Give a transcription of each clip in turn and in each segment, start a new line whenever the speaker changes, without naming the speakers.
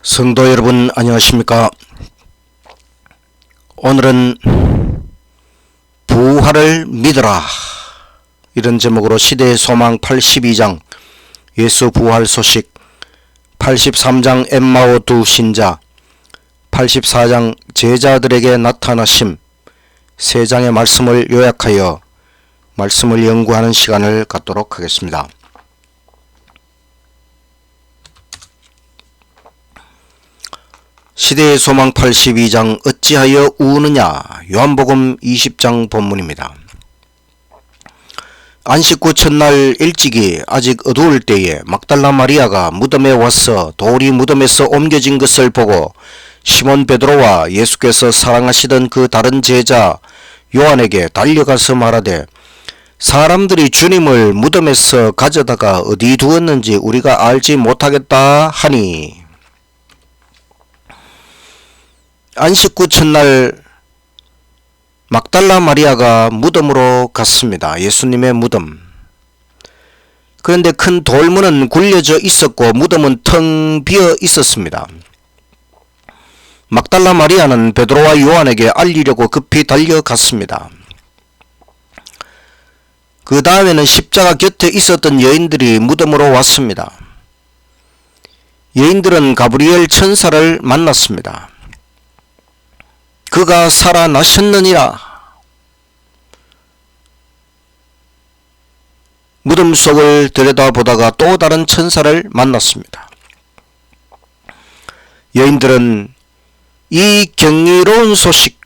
성도 여러분 안녕하십니까? 오늘은 부활을 믿어라 이런 제목으로 시대의 소망 82장 예수 부활 소식, 83장 엠마오 두 신자, 84장 제자들에게 나타나심, 3장의 말씀을 요약하여 말씀을 연구하는 시간을 갖도록 하겠습니다. 시대의 소망 82장 어찌하여 우느냐, 요한복음 20장 본문입니다. 안식구 첫날 일찍이 아직 어두울 때에 막달라 마리아가 무덤에 와서 돌이 무덤에서 옮겨진 것을 보고 시몬 베드로와 예수께서 사랑하시던 그 다른 제자 요한에게 달려가서 말하되, 사람들이 주님을 무덤에서 가져다가 어디 두었는지 우리가 알지 못하겠다 하니, 안식구 첫날 막달라 마리아가 무덤으로 갔습니다. 예수님의 무덤. 그런데 큰 돌문은 굴려져 있었고 무덤은 텅 비어 있었습니다. 막달라 마리아는 베드로와 요한에게 알리려고 급히 달려갔습니다. 그 다음에는 십자가 곁에 있었던 여인들이 무덤으로 왔습니다. 여인들은 가브리엘 천사를 만났습니다. 그가 살아나셨느니라. 무덤 속을 들여다보다가 또 다른 천사를 만났습니다. 여인들은 이 경이로운 소식,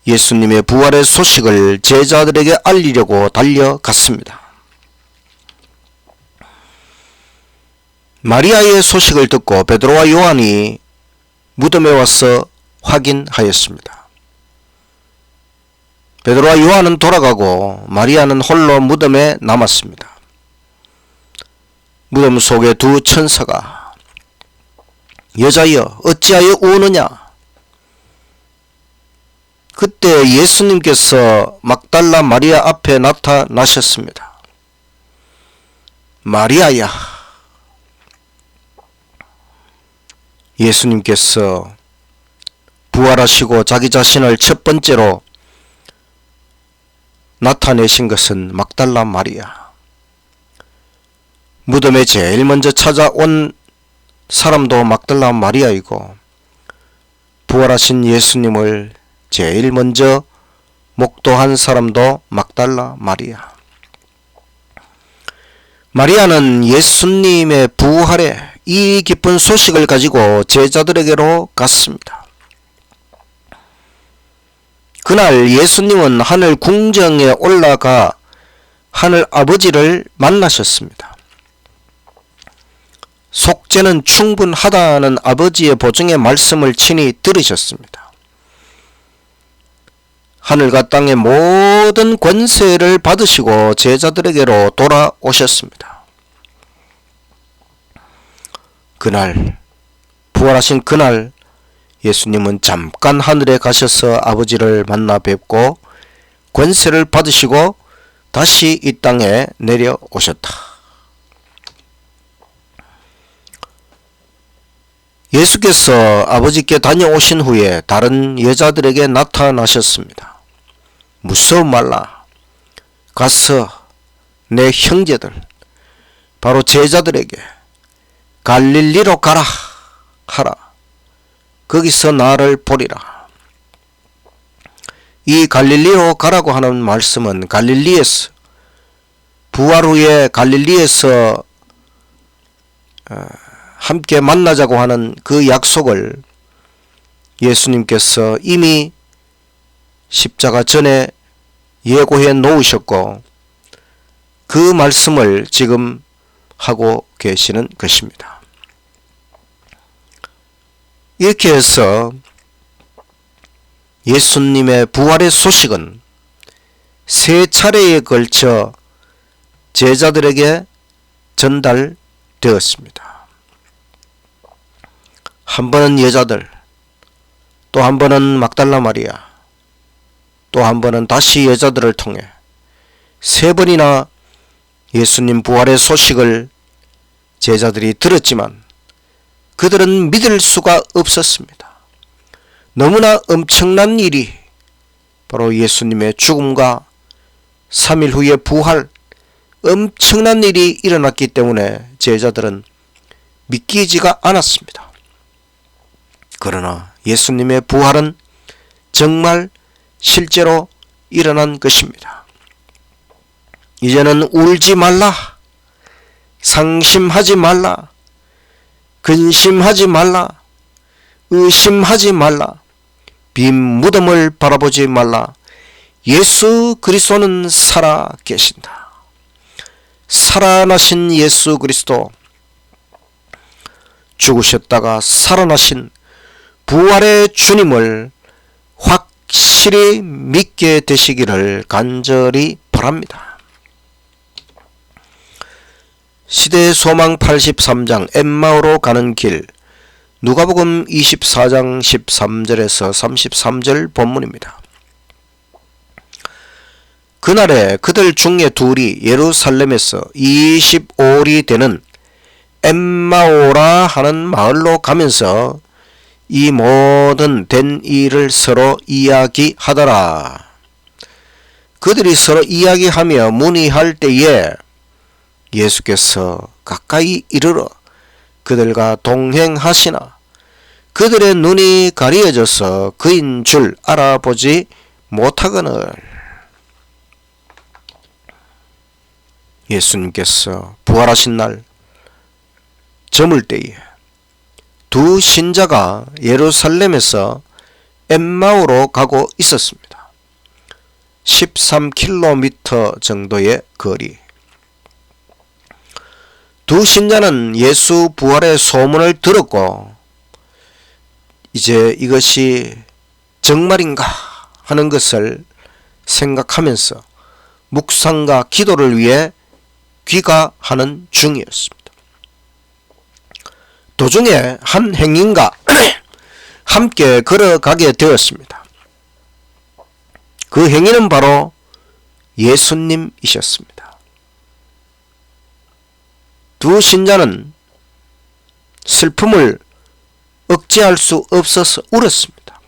예수님의 부활의 소식을 제자들에게 알리려고 달려갔습니다. 마리아의 소식을 듣고 베드로와 요한이 무덤에 와서 확인하였습니다. 베드로와 요한은 돌아가고 마리아는 홀로 무덤에 남았습니다. 무덤 속에 두 천사가, 여자여 어찌하여 우느냐? 그때 예수님께서 막달라 마리아 앞에 나타나셨습니다. 마리아야. 예수님께서 부활하시고 자기 자신을 첫 번째로 나타내신 것은 막달라 마리아. 무덤에 제일 먼저 찾아온 사람도 막달라 마리아이고, 부활하신 예수님을 제일 먼저 목도한 사람도 막달라 마리아. 마리아는 예수님의 부활의 이 기쁜 소식을 가지고 제자들에게로 갔습니다. 그날 예수님은 하늘 궁정에 올라가 하늘 아버지를 만나셨습니다. 속죄는 충분하다는 아버지의 보증의 말씀을 친히 들으셨습니다. 하늘과 땅의 모든 권세를 받으시고 제자들에게로 돌아오셨습니다. 그날, 부활하신 그날 예수님은 잠깐 하늘에 가셔서 아버지를 만나 뵙고 권세를 받으시고 다시 이 땅에 내려오셨다. 예수께서 아버지께 다녀오신 후에 다른 여자들에게 나타나셨습니다. 무서워 말라. 가서 내 형제들, 바로 제자들에게 갈릴리로 가라 하라. 거기서 나를 보리라. 이 갈릴리로 가라고 하는 말씀은 갈릴리에서, 부활 후에 갈릴리에서 함께 만나자고 하는 그 약속을 예수님께서 이미 십자가 전에 예고해 놓으셨고, 그 말씀을 지금 하고 계시는 것입니다. 이렇게 해서 예수님의 부활의 소식은 3차례에 걸쳐 제자들에게 전달되었습니다. 한 번은 여자들, 또 한 번은 막달라 마리아, 또 한 번은 다시 여자들을 통해 3번이나 예수님 부활의 소식을 제자들이 들었지만 그들은 믿을 수가 없었습니다. 너무나 엄청난 일이 바로 예수님의 죽음과 3일 후에 부활, 엄청난 일이 일어났기 때문에 제자들은 믿기지가 않았습니다. 그러나 예수님의 부활은 정말 실제로 일어난 것입니다. 이제는 울지 말라, 상심하지 말라, 근심하지 말라, 의심하지 말라, 빈 무덤을 바라보지 말라. 예수 그리스도는 살아 계신다. 살아나신 예수 그리스도, 죽으셨다가 살아나신 부활의 주님을 확실히 믿게 되시기를 간절히 바랍니다. 시대의 소망 83장 엠마오로 가는 길, 누가복음 24장 13절에서 33절 본문입니다. 그날에 그들 중에 둘이 예루살렘에서 25里되는 엠마오라 하는 마을로 가면서 이 모든 된 일을 서로 이야기하더라. 그들이 서로 이야기하며 문의할 때에 예수께서 가까이 이르러 그들과 동행하시나 그들의 눈이 가려져서 그인 줄 알아보지 못하거늘. 예수님께서 부활하신 날 저물 때에 두 신자가 예루살렘에서 엠마오로 가고 있었습니다. 13km 정도의 거리. 두 신자는 예수 부활의 소문을 들었고 이제 이것이 정말인가 하는 것을 생각하면서 묵상과 기도를 위해 귀가하는 중이었습니다. 도중에 한 행인과 함께 걸어가게 되었습니다. 그 행인은 바로 예수님이셨습니다. 두 신자는 슬픔을 억제할 수 없어서 울었습니다.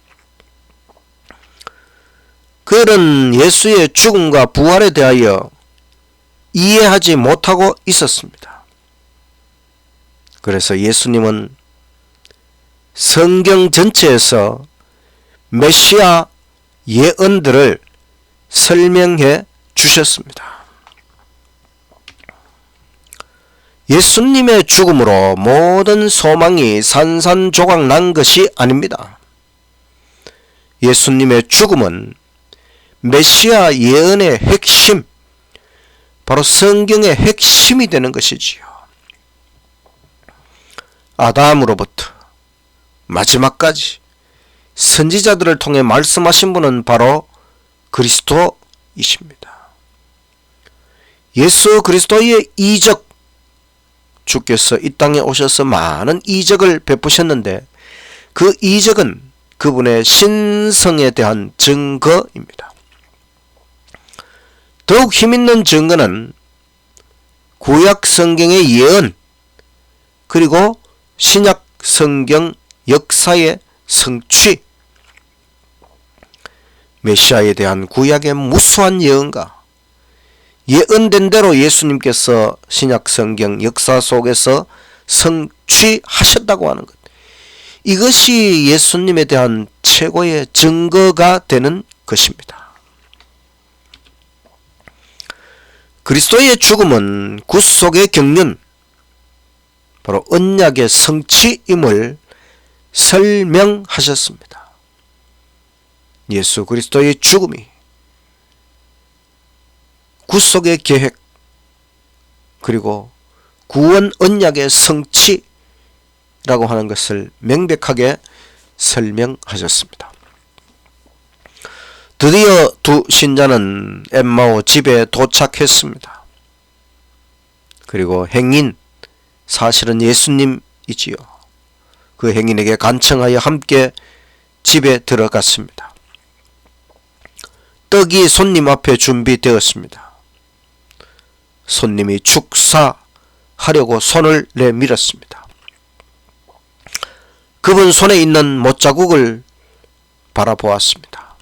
그들은 예수의 죽음과 부활에 대하여 이해하지 못하고 있었습니다. 그래서 예수님은 성경 전체에서 메시아 예언들을 설명해 주셨습니다. 예수님의 죽음으로 모든 소망이 산산조각 난 것이 아닙니다. 예수님의 죽음은 메시아 예언의 핵심, 바로 성경의 핵심이 되는 것이지요. 아담으로부터 마지막까지 선지자들을 통해 말씀하신 분은 바로 그리스도이십니다. 예수 그리스도의 이적, 주께서 이 땅에 오셔서 많은 이적을 베푸셨는데 그 이적은 그분의 신성에 대한 증거입니다. 더욱 힘있는 증거는 구약 성경의 예언, 그리고 신약 성경 역사의 성취, 메시아에 대한 구약의 무수한 예언과 예언된 대로 예수님께서 신약 성경 역사 속에서 성취하셨다고 하는 것, 이것이 예수님에 대한 최고의 증거가 되는 것입니다. 그리스도의 죽음은 구속의 경륜, 바로 언약의 성취임을 설명하셨습니다. 예수 그리스도의 죽음이 구속의 계획, 그리고 구원 언약의 성취라고 하는 것을 명백하게 설명하셨습니다. 드디어 두 신자는 엠마오 집에 도착했습니다. 그리고 행인, 사실은 예수님이지요. 그 행인에게 간청하여 함께 집에 들어갔습니다. 떡이 손님 앞에 준비되었습니다. 손님이 축사하려고 손을 내밀었습니다. 그분 손에 있는 못자국을 바라보았습니다.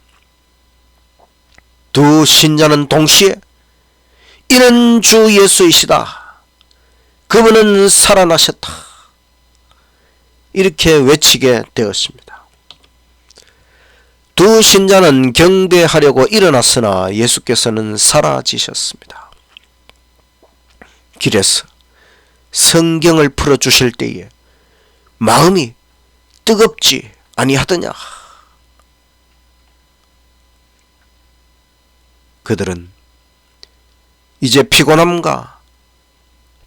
두 신자는 동시에 이는 주 예수이시다. 그분은 살아나셨다. 이렇게 외치게 되었습니다. 두 신자는 경배하려고 일어났으나 예수께서는 사라지셨습니다. 길에서 성경을 풀어주실 때에 마음이 뜨겁지 아니하더냐. 그들은 이제 피곤함과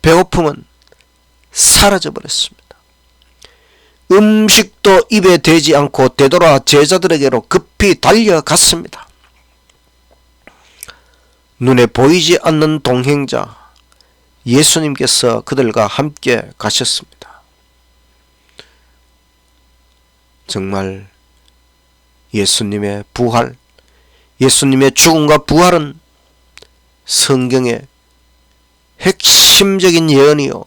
배고픔은 사라져버렸습니다. 음식도 입에 대지 않고 되돌아 제자들에게로 급히 달려갔습니다. 눈에 보이지 않는 동행자 예수님께서 그들과 함께 가셨습니다. 정말 예수님의 부활, 예수님의 죽음과 부활은 성경의 핵심적인 예언이요,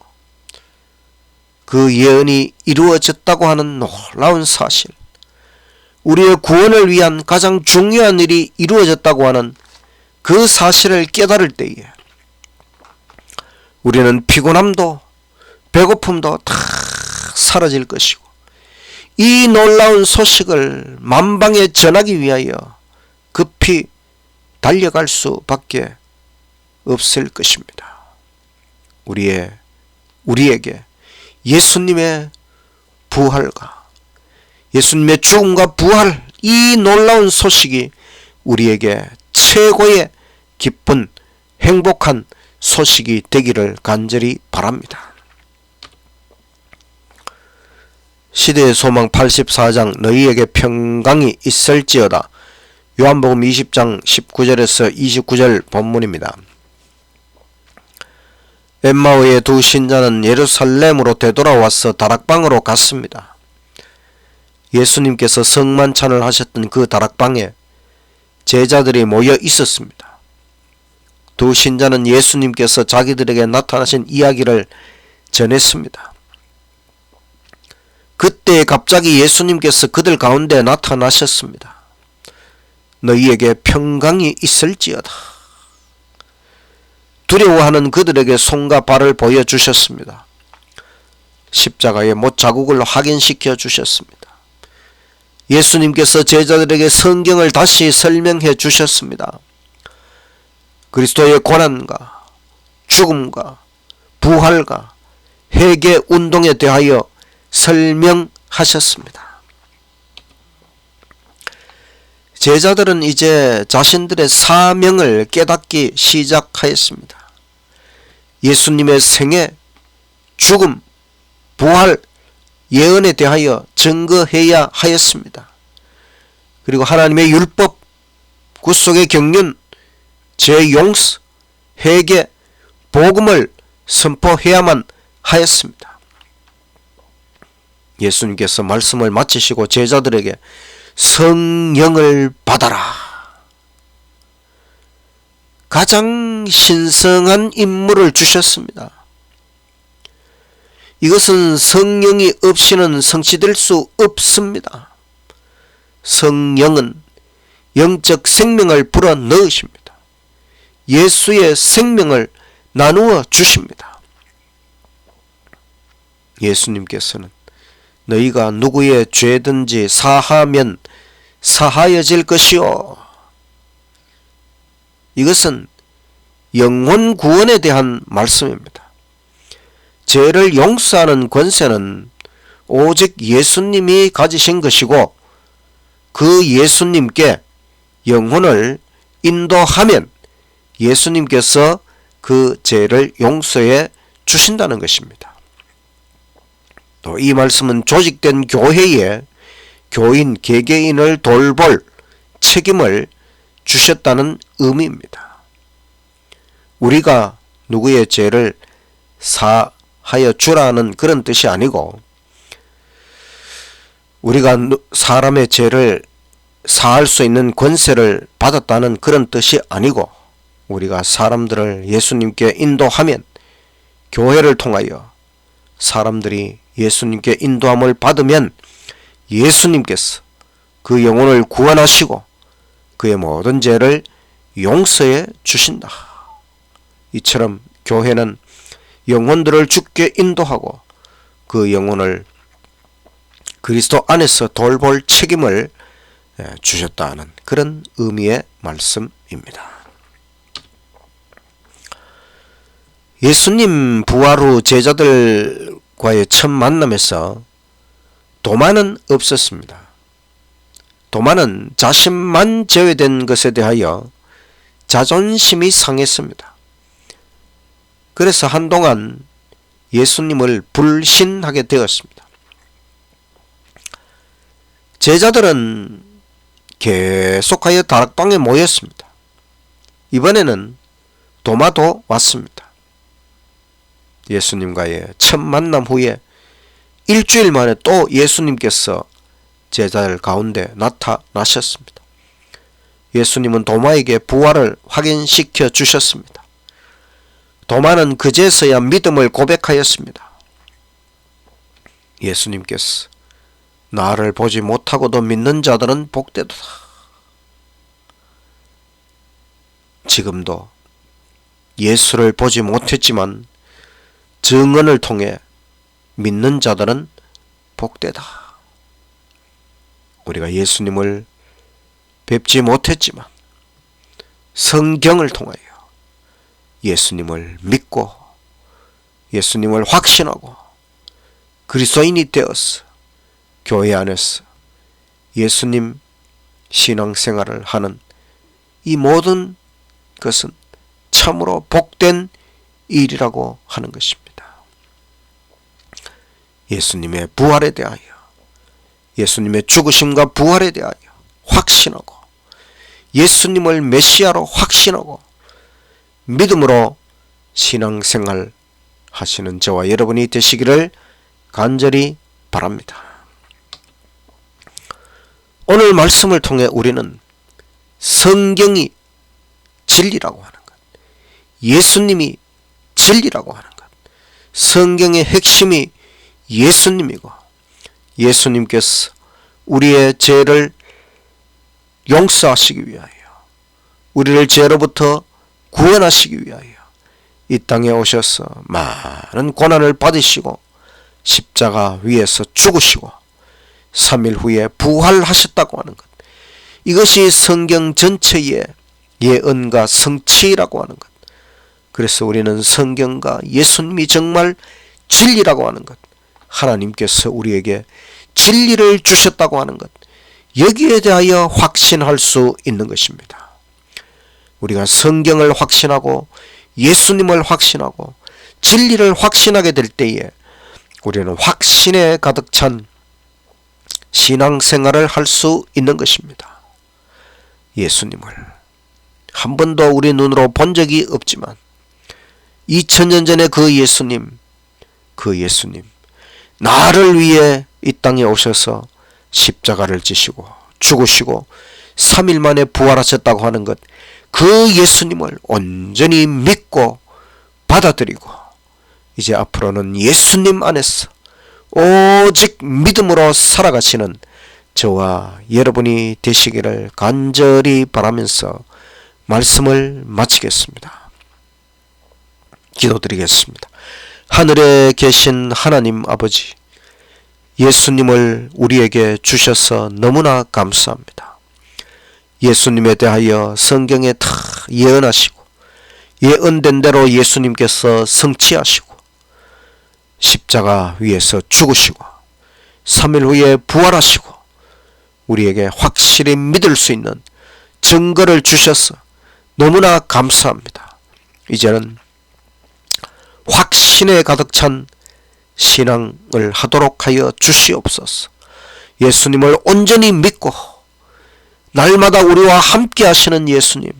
그 예언이 이루어졌다고 하는 놀라운 사실, 우리의 구원을 위한 가장 중요한 일이 이루어졌다고 하는 그 사실을 깨달을 때에 우리는 피곤함도 배고픔도 다 사라질 것이고, 이 놀라운 소식을 만방에 전하기 위하여 급히 달려갈 수밖에 없을 것입니다. 우리에게 예수님의 부활과 예수님의 죽음과 부활, 이 놀라운 소식이 우리에게 최고의 기쁜 행복한 소식이 되기를 간절히 바랍니다. 시대의 소망 84장 너희에게 평강이 있을지어다. 요한복음 20장 19절에서 29절 본문입니다. 엠마오의 두 신자는 예루살렘으로 되돌아와서 다락방으로 갔습니다. 예수님께서 성만찬을 하셨던 그 다락방에 제자들이 모여 있었습니다. 두 신자는 예수님께서 자기들에게 나타나신 이야기를 전했습니다. 그때 갑자기 예수님께서 그들 가운데 나타나셨습니다. 너희에게 평강이 있을지어다. 두려워하는 그들에게 손과 발을 보여주셨습니다. 십자가의 못자국을 확인시켜 주셨습니다. 예수님께서 제자들에게 성경을 다시 설명해 주셨습니다. 그리스도의 고난과 죽음과 부활과 회개 운동에 대하여 설명하셨습니다. 제자들은 이제 자신들의 사명을 깨닫기 시작하였습니다. 예수님의 생애, 죽음, 부활, 예언에 대하여 증거해야 하였습니다. 그리고 하나님의 율법, 구속의 경륜, 죄 용서, 회개, 복음을 선포해야만 하였습니다. 예수님께서 말씀을 마치시고 제자들에게 성령을 받아라. 가장 신성한 임무를 주셨습니다. 이것은 성령이 없이는 성취될 수 없습니다. 성령은 영적 생명을 불어 넣으십니다. 예수의 생명을 나누어 주십니다. 예수님께서는 너희가 누구의 죄든지 사하면 사하여질 것이요. 이것은 영혼 구원에 대한 말씀입니다. 죄를 용서하는 권세는 오직 예수님이 가지신 것이고, 그 예수님께 영혼을 인도하면 예수님께서 그 죄를 용서해 주신다는 것입니다. 또 이 말씀은 조직된 교회에 교인, 개개인을 돌볼 책임을 주셨다는 의미입니다. 우리가 누구의 죄를 사하여 주라는 그런 뜻이 아니고, 우리가 사람의 죄를 사할 수 있는 권세를 받았다는 그런 뜻이 아니고, 우리가 사람들을 예수님께 인도하면 교회를 통하여 사람들이 예수님께 인도함을 받으면 예수님께서 그 영혼을 구원하시고 그의 모든 죄를 용서해 주신다. 이처럼 교회는 영혼들을 주께 인도하고 그 영혼을 그리스도 안에서 돌볼 책임을 주셨다는 그런 의미의 말씀입니다. 예수님 부활 후 제자들과의 첫 만남에서 도마는 없었습니다. 도마는 자신만 제외된 것에 대하여 자존심이 상했습니다. 그래서 한동안 예수님을 불신하게 되었습니다. 제자들은 계속하여 다락방에 모였습니다. 이번에는 도마도 왔습니다. 예수님과의 첫 만남 후에 일주일 만에 또 예수님께서 제자들 가운데 나타나셨습니다. 예수님은 도마에게 부활을 확인시켜 주셨습니다. 도마는 그제서야 믿음을 고백하였습니다. 예수님께서 나를 보지 못하고도 믿는 자들은 복되도다. 지금도 예수를 보지 못했지만 증언을 통해 믿는 자들은 복되다. 우리가 예수님을 뵙지 못했지만 성경을 통하여 예수님을 믿고 예수님을 확신하고 그리스도인이 되어서 교회 안에서 예수님 신앙생활을 하는 이 모든 것은 참으로 복된 일이라고 하는 것입니다. 예수님의 부활에 대하여 예수님의 죽으심과 부활에 대하여 확신하고 예수님을 메시아로 확신하고 믿음으로 신앙생활 하시는 저와 여러분이 되시기를 간절히 바랍니다. 오늘 말씀을 통해 우리는 성경이 진리라고 하는 것, 예수님이 진리라고 하는 것, 성경의 핵심이 예수님이고 예수님께서 우리의 죄를 용서하시기 위하여 우리를 죄로부터 구원하시기 위하여 이 땅에 오셔서 많은 고난을 받으시고 십자가 위에서 죽으시고 3일 후에 부활하셨다고 하는 것, 이것이 성경 전체의 예언과 성취라고 하는 것. 그래서 우리는 성경과 예수님이 정말 진리라고 하는 것, 하나님께서 우리에게 진리를 주셨다고 하는 것, 여기에 대하여 확신할 수 있는 것입니다. 우리가 성경을 확신하고 예수님을 확신하고 진리를 확신하게 될 때에 우리는 확신에 가득 찬 신앙생활을 할 수 있는 것입니다. 예수님을 한 번도 우리 눈으로 본 적이 없지만 2000년 전에 그 예수님 나를 위해 이 땅에 오셔서 십자가를 지시고 죽으시고 3일 만에 부활하셨다고 하는 것, 그 예수님을 온전히 믿고 받아들이고 이제 앞으로는 예수님 안에서 오직 믿음으로 살아가시는 저와 여러분이 되시기를 간절히 바라면서 말씀을 마치겠습니다. 기도드리겠습니다. 하늘에 계신 하나님 아버지, 예수님을 우리에게 주셔서 너무나 감사합니다. 예수님에 대하여 성경에 다 예언하시고 예언된 대로 예수님께서 성취하시고 십자가 위에서 죽으시고 3일 후에 부활하시고 우리에게 확실히 믿을 수 있는 증거를 주셔서 너무나 감사합니다. 이제는 확신에 가득 찬 신앙을 하도록 하여 주시옵소서. 예수님을 온전히 믿고 날마다 우리와 함께 하시는 예수님,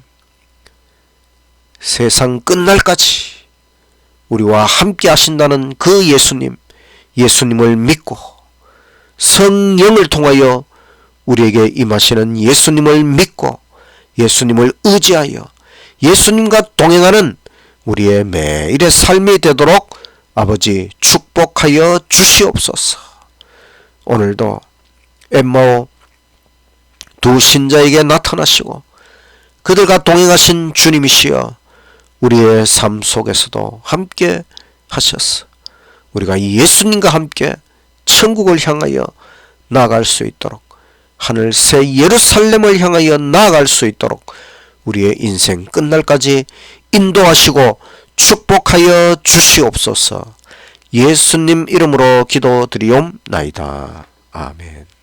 세상 끝날까지 우리와 함께 하신다는 그 예수님을 믿고 성령을 통하여 우리에게 임하시는 예수님을 믿고 예수님을 의지하여 예수님과 동행하는 우리의 매일의 삶이 되도록 아버지 축복하여 주시옵소서. 오늘도 엠마오 두 신자에게 나타나시고 그들과 동행하신 주님이시여 우리의 삶 속에서도 함께 하셨어. 우리가 예수님과 함께 천국을 향하여 나아갈 수 있도록, 하늘 새 예루살렘을 향하여 나아갈 수 있도록 우리의 인생 끝날까지 인도하시고 축복하여 주시옵소서. 예수님 이름으로 기도드리옵나이다. 아멘.